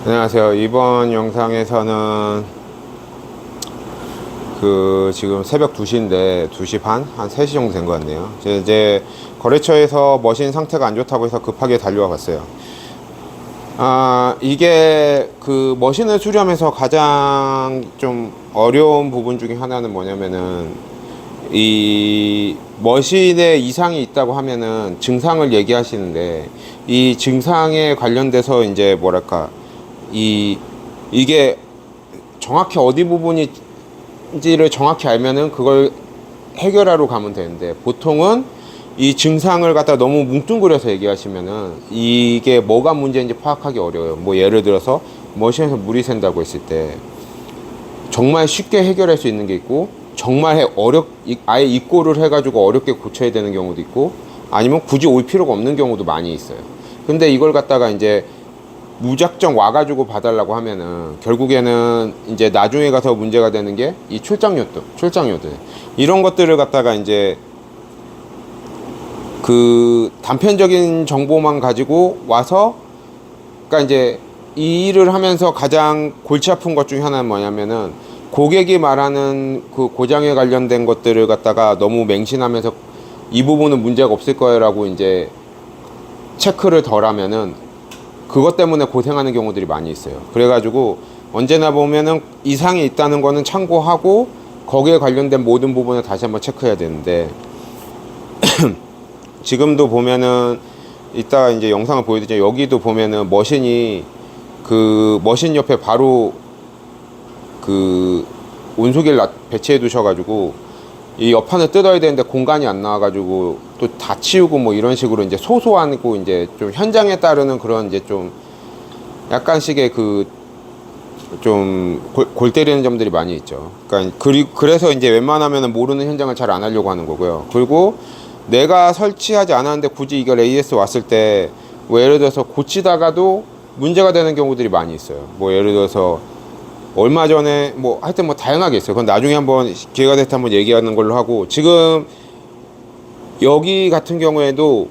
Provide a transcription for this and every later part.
안녕하세요. 이번 영상에서는 지금 새벽 2시인데 2시 반? 한 3시 정도 된 것 같네요. 이제 거래처에서 머신 상태가 안 좋다고 해서 급하게 달려와 봤어요. 이게 머신을 수리하면서 가장 좀 어려운 부분 중에 하나는 뭐냐면은, 이 머신에 이상이 있다고 하면은 증상을 얘기하시는데, 이 증상에 관련돼서 이제 뭐랄까, 이게 정확히 어디 부분인지를 정확히 알면은 그걸 해결하러 가면 되는데, 보통은 이 증상을 갖다 너무 뭉뚱그려서 얘기하시면은 이게 뭐가 문제인지 파악하기 어려워요. 뭐 예를 들어서 머신에서 물이 샌다고 했을 때 정말 쉽게 해결할 수 있는 게 있고, 정말 아예 입고를 해가지고 어렵게 고쳐야 되는 경우도 있고, 아니면 굳이 올 필요가 없는 경우도 많이 있어요. 근데 이걸 갖다가 이제 무작정 와가지고 봐달라고 하면은 결국에는 이제 나중에 가서 문제가 되는 게 이 출장요드 이런 것들을 갖다가 이제 단편적인 정보만 가지고 와서, 그러니까 이제 이 일을 하면서 가장 골치 아픈 것 중에 하나는 뭐냐면은, 고객이 말하는 그 고장에 관련된 것들을 갖다가 너무 맹신하면서 이 부분은 문제가 없을 거라고 이제 체크를 덜 하면은 그것 때문에 고생하는 경우들이 많이 있어요. 그래가지고 언제나 보면은 이상이 있다는 거는 참고하고 거기에 관련된 모든 부분을 다시 한번 체크해야 되는데, 지금도 보면은 이따가 이제 영상을 보여드리죠. 여기도 보면은 머신이 머신 옆에 바로 온수기를 배치해 두셔가지고 이 옆판을 뜯어야 되는데 공간이 안 나와가지고 또 다 치우고 뭐 이런 식으로 이제 소소한 이제 좀 현장에 따르는 그런 이제 좀 약간씩의 좀 골 때리는 점들이 많이 있죠. 그러니까 그래서 이제 웬만하면 모르는 현장을 잘 안 하려고 하는 거고요. 그리고 내가 설치하지 않았는데 굳이 이걸 AS 왔을 때 뭐 예를 들어서 고치다가도 문제가 되는 경우들이 많이 있어요. 뭐 예를 들어서 얼마 전에 뭐 하여튼 뭐 다양하게 있어요. 그건 나중에 한번 기회가 될 때 한번 얘기하는 걸로 하고, 지금 여기 같은 경우에도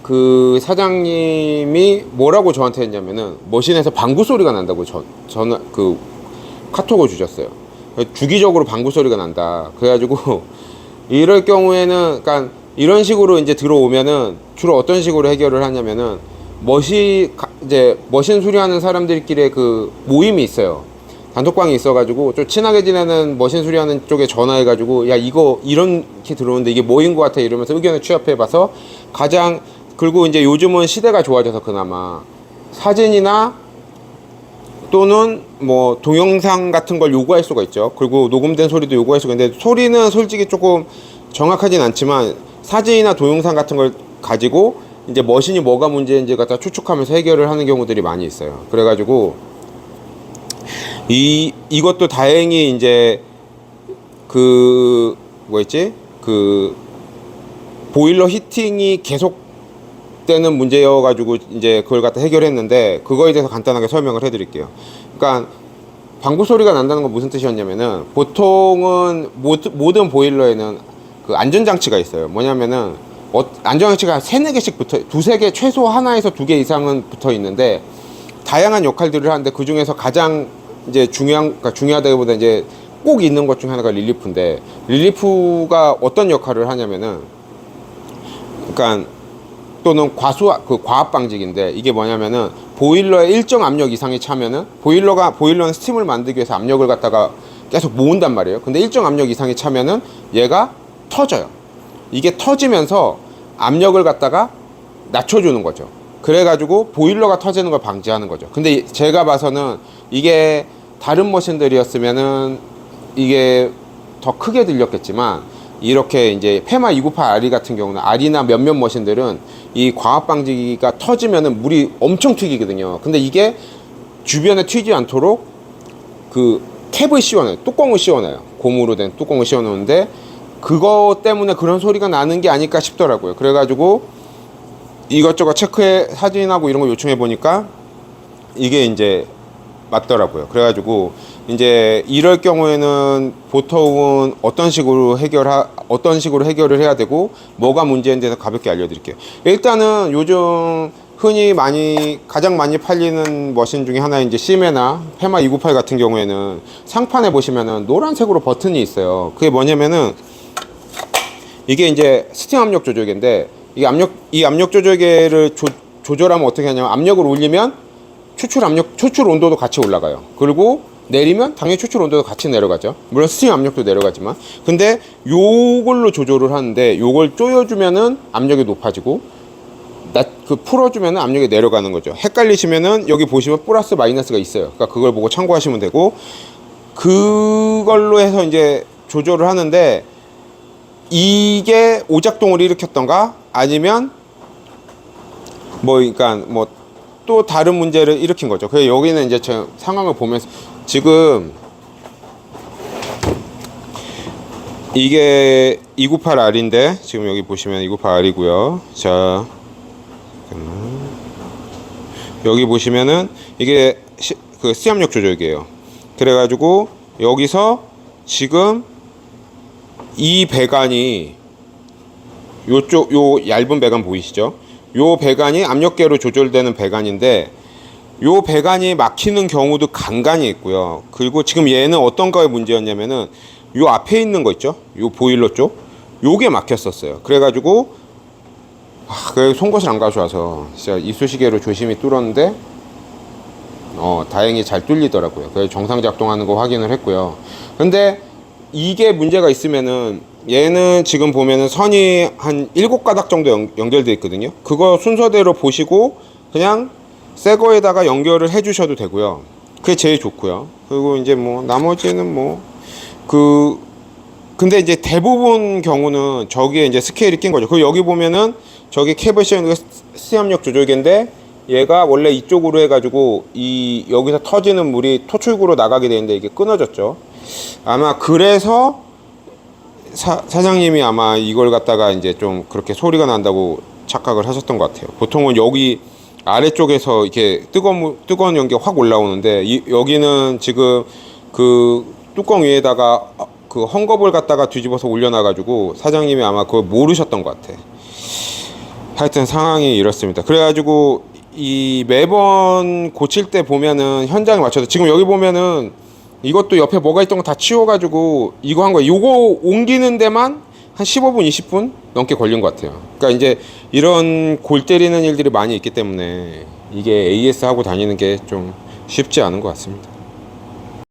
그 사장님이 뭐라고 저한테 했냐면은 머신에서 방구 소리가 난다고 전화 카톡을 주셨어요. 주기적으로 방구 소리가 난다. 그래가지고 이럴 경우에는, 그러니까 이런 식으로 이제 들어오면은 주로 어떤 식으로 해결을 하냐면은, 이제 머신 수리하는 사람들끼리 모임이 있어요. 단톡방이 있어가지고 좀 친하게 지내는 머신 수리하는 쪽에 전화해가지고, 야 이거 이렇게 들어오는데 이게 뭐인 것 같아 이러면서 의견을 취합해봐서 그리고 이제 요즘은 시대가 좋아져서 그나마 사진이나 또는 뭐 동영상 같은 걸 요구할 수가 있죠. 그리고 녹음된 소리도 요구할 수가 있는데, 소리는 솔직히 조금 정확하진 않지만 사진이나 동영상 같은 걸 가지고 이제 머신이 뭐가 문제인지 갖다 추측하면서 해결을 하는 경우들이 많이 있어요. 그래가지고 이것도 다행히 이제 보일러 히팅이 계속되는 문제여가지고 이제 그걸 갖다 해결했는데, 그거에 대해서 간단하게 설명을 해드릴게요. 그러니까 방구 소리가 난다는 건 무슨 뜻이었냐면은, 보통은 모든 보일러에는 안전장치가 있어요. 뭐냐면은 안전장치가 3-4개씩 두세 개, 최소 하나에서 2개 이상은 붙어 있는데, 다양한 역할들을 하는데 그 중에서 가장 이제 중요하다기보다 이제 꼭 있는 것 중에 하나가 릴리프인데, 릴리프가 어떤 역할을 하냐면은, 그러니까 또는 과압 방직인데, 이게 뭐냐면은 보일러에 일정 압력 이상이 차면은 보일러는 스팀을 만들기 위해서 압력을 갖다가 계속 모은단 말이에요. 근데 일정 압력 이상이 차면은 얘가 터져요. 이게 터지면서 압력을 갖다가 낮춰주는 거죠. 그래가지고 보일러가 터지는 걸 방지하는 거죠. 근데 제가 봐서는 이게 다른 머신들이었으면은 이게 더 크게 들렸겠지만, 이렇게 이제 페마 298RE 같은 경우는, R이나 몇몇 머신들은 이 과압 방지기가 터지면은 물이 엄청 튀기거든요. 근데 이게 주변에 튀지 않도록 캡을 씌워놔요. 뚜껑을 씌워놔요. 고무로 된 뚜껑을 씌워놓는데, 그거 때문에 그런 소리가 나는 게 아닐까 싶더라고요. 그래가지고 이것저것 사진하고 이런 거 요청해 보니까 이게 이제 맞더라고요. 그래가지고 이제 이럴 경우에는 보통은 어떤 식으로 해결을 해야 되고 뭐가 문제인 데서 가볍게 알려드릴게요. 일단은 요즘 흔히 가장 많이 팔리는 머신 중에 하나인 이제 시메나 페마 298 같은 경우에는 상판에 보시면은 노란색으로 버튼이 있어요. 그게 뭐냐면은 이게 이제 스팀 압력 조절기인데 이 압력 조절기를 조절하면 어떻게 하냐면 압력을 올리면 추출 온도도 같이 올라가요. 그리고 내리면 당연히 추출 온도도 같이 내려가죠. 물론 스팀 압력도 내려가지만. 근데 요걸로 조절을 하는데 요걸 조여주면은 압력이 높아지고 풀어주면은 압력이 내려가는 거죠. 헷갈리시면은 여기 보시면 플러스 마이너스가 있어요. 그러니까 그걸 보고 참고하시면 되고, 그걸로 해서 이제 조절을 하는데 이게 오작동을 일으켰던가 아니면 그러니까 또 다른 문제를 일으킨 거죠. 그래서 여기는 이제 제 상황을 보면서 지금 이게 298R인데 지금 여기 보시면 298R이고요. 자, 여기 보시면은 이게 그 C압력 조절기예요. 그래가지고 여기서 지금 이 배관이 요쪽 요 얇은 배관 보이시죠? 요 배관이 압력계로 조절되는 배관인데 요 배관이 막히는 경우도 간간히 있고요. 그리고 지금 얘는 어떤 거에 문제였냐면은 요 앞에 있는 거 있죠? 요 보일러 쪽 요게 막혔었어요. 그래가지고 그 송곳을 안 가져와서 진짜 이쑤시개로 조심히 뚫었는데 다행히 잘 뚫리더라고요. 그래서 정상 작동하는 거 확인을 했고요. 근데 이게 문제가 있으면은 얘는 지금 보면은 선이 한 7가닥 정도 연결되어 있거든요. 그거 순서대로 보시고 그냥 새 거에다가 연결을 해 주셔도 되고요. 그게 제일 좋고요. 그리고 이제 나머지는 근데 이제 대부분 경우는 저기에 이제 스케일이 낀 거죠. 그리고 여기 보면은 저기 케이블 시는 C압력 조절기인데 얘가 원래 이쪽으로 해가지고 여기서 터지는 물이 토출구로 나가게 되는데 이게 끊어졌죠. 아마 그래서 사장님이 아마 이걸 갖다가 이제 좀 그렇게 소리가 난다고 착각을 하셨던 것 같아요. 보통은 여기 아래쪽에서 이렇게 뜨거운 연기가 확 올라오는데 여기는 지금 그 뚜껑 위에다가 그 헝겊을 갖다가 뒤집어서 올려놔가지고 사장님이 아마 그걸 모르셨던 것 같아. 하여튼 상황이 이렇습니다. 그래가지고 매번 고칠 때 보면은 현장에 맞춰서 지금 여기 보면은 이것도 옆에 뭐가 있던 거 다 치워가지고 이거 한 거예요. 요거 옮기는 데만 한 15분, 20분 넘게 걸린 것 같아요. 그러니까 이제 이런 골 때리는 일들이 많이 있기 때문에 이게 AS 하고 다니는 게 좀 쉽지 않은 것 같습니다.